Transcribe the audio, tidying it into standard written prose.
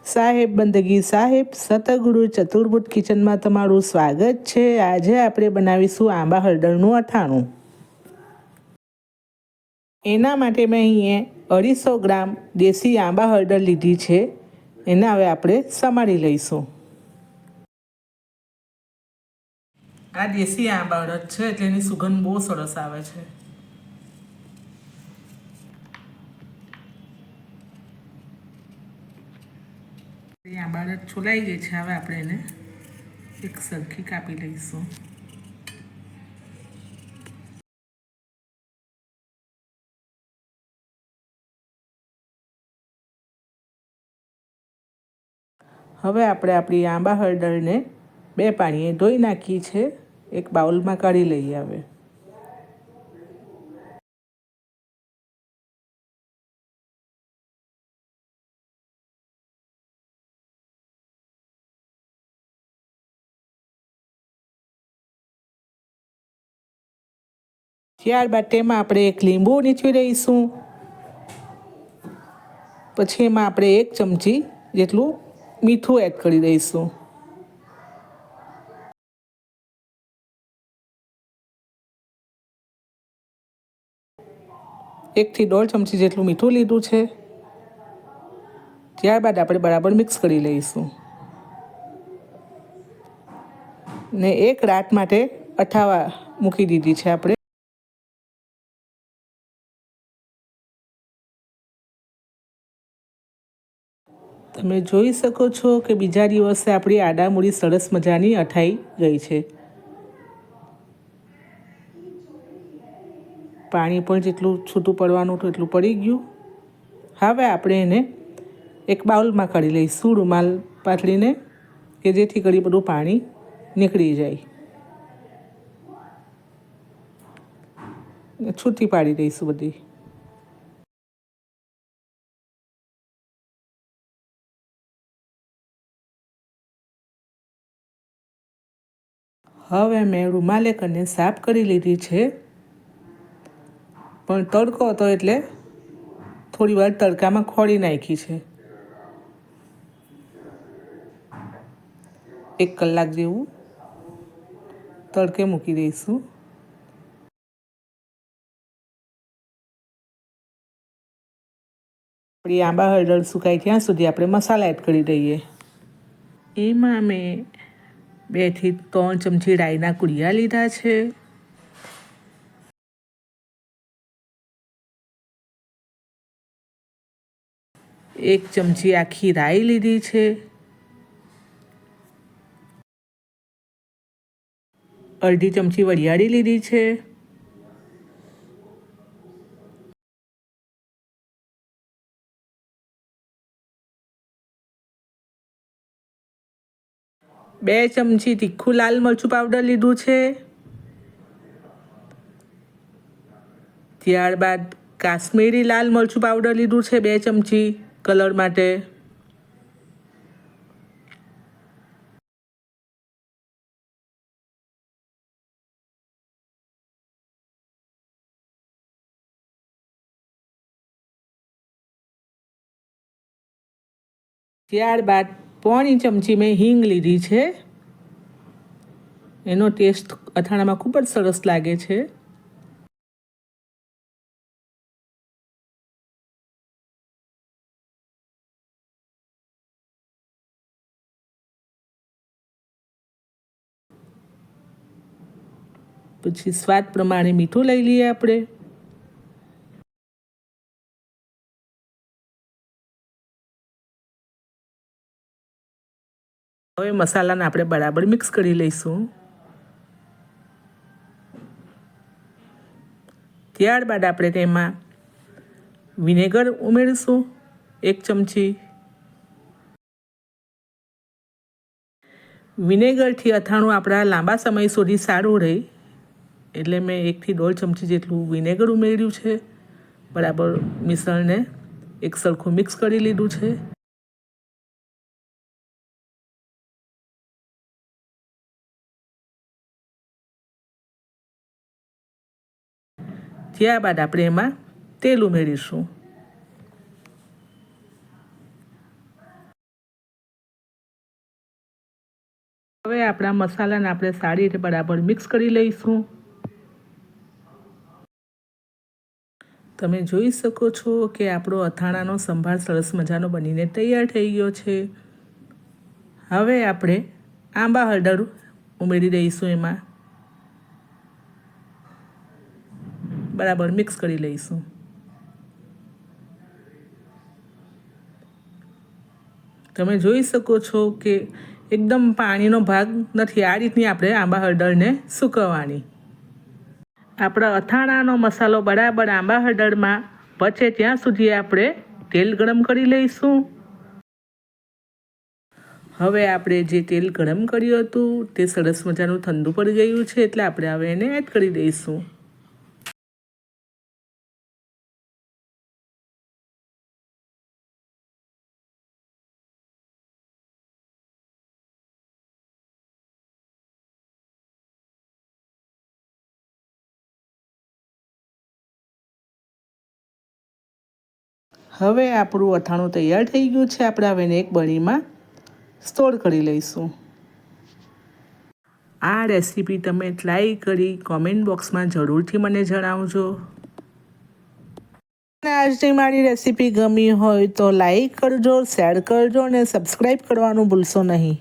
સાહેબ બંદગી સાહેબ સતગુરુ ચતુર્ભુજ કિચનમાં તમારું સ્વાગત છે। આજે આપણે બનાવીશું આંબા હળદરનું અથાણું। એના માટે મેં અહીંયા 250 ગ્રામ દેશી આંબા હળદર લીધી છે। એને હવે આપણે સમારી લઈશું। આ દેશી આંબા હળદર છે એટલે એની સુગંધ બહુ સરસ આવે છે। આંબા હળદર છોલાઈ ગઈ છે। હવે આપણે એને એક સરખી કાપી લઈશું। હવે આપણે આપણી આંબા હળદરને 2 પાણીએ ધોઈ નાખી છે। એક બાઉલમાં કાઢી લઈએ। હવે ત્યારબાદ તેમાં આપણે એક લીંબુ નીચવી દઈશું। પછી એમાં આપણે 1 ચમચી જેટલું મીઠું એડ કરી દઈશું। એકથી 1.5 ચમચી જેટલું મીઠું લીધું છે। ત્યારબાદ આપણે બરાબર મિક્સ કરી લઈશું ને 1 રાત માટે અઠાવા મૂકી દીધી છે આપણે। તમે જોઈ શકો છો કે બીજા દિવસે આપણી આડામૂડી સરસ મજાની અઠાઈ ગઈ છે। પાણી પણ જેટલું છૂટું પડવાનું હતું એટલું પડી ગયું। હવે આપણે એને એક બાઉલમાં કાઢી લઈશું રૂમાલ પાથરીને કે જેથી કરી બધું પાણી નીકળી જાય। છૂટી પાડી દઈશું બધી। હવે મેં રૂમાલે કરીને સાફ કરી લીધી છે। પણ તડકો હતો એટલે થોડી વાર તડકામાં ખોળી નાખી છે। 1 કલાક જેવું તડકે મૂકી દઈશું। આપણી આંબા હળદર સુકાય ત્યાં સુધી આપણે મસાલા એડ કરી દઈએ। એમાં મેં 2 થી 3 ચમચી રાઈના કુડિયા લીધા છે। 1 ચમચી આખી રાઈ લીધી છે। 1/2 ચમચી વરિયાળી લીધી છે। 2 ચમચી તીખું લાલ મરચું પાવડર લીધું છે। ત્યારબાદ કાશ્મીરી લાલ મરચું પાવડર લીધું છે 2 ચમચી કલર માટે। ત્યારબાદ 1/4 ચમચી મેં હિંગ લીધી છે। એનો ટેસ્ટ અથાણામાં ખૂબ જ સરસ લાગે છે। પછી સ્વાદ પ્રમાણે મીઠું લઈ લઈએ આપણે। હવે મસાલાને આપણે બરાબર મિક્સ કરી લઈશું। ત્યારબાદ આપણે તેમાં વિનેગર ઉમેરીશું 1 ચમચી। વિનેગરથી અથાણું આપણા લાંબા સમય સુધી સારું રહે એટલે મેં 1 થી 1.5 ચમચી જેટલું વિનેગર ઉમેર્યું છે। બરાબર મિશ્રણને એક સરખું મિક્સ કરી લીધું છે। ત્યારબાદ આપણે એમાં તેલ ઉમેરીશું। હવે આપણા મસાલાને આપણે સારી રીતે બરાબર મિક્સ કરી લઈશું. તમે જોઈ શકો છો કે આપણો અથાણાનો સંભાર સરસ મજાનો બનીને તૈયાર થઈ ગયો છે. હવે આપણે આંબા હળદર ઉમેરી દઈશું. એમાં બરાબર મિક્સ કરી લઈશું. તમે જોઈ શકો છો કે એકદમ પાણીનો ભાગ નથી. આ રીતની આપણે આંબા હળદરને સૂકવવાની. આપણા અથાણાનો મસાલો બરાબર આંબા હળદરમાં પચે ત્યાં સુધી આપણે તેલ ગરમ કરી લઈશું. હવે આપણે જે તેલ ગરમ કર્યું હતું તે સરસ મજાનું ઠંડુ પડી ગયું છે, એટલે આપણે હવે એને એડ કરી દઈશું. હવે આપણું અથાણું તૈયાર થઈ ગયું છે. આપણે હવે એને એક બરણીમાં સ્ટોર કરી લઈશું. આ રેસીપી તમે ટ્રાય કરી કોમેન્ટ બોક્સમાં જરૂરથી મને જણાવજો. અને આજની મારી રેસીપી ગમી હોય તો લાઈક કરજો, શેર કરજો અને સબસ્ક્રાઈબ કરવાનું ભૂલશો નહીં.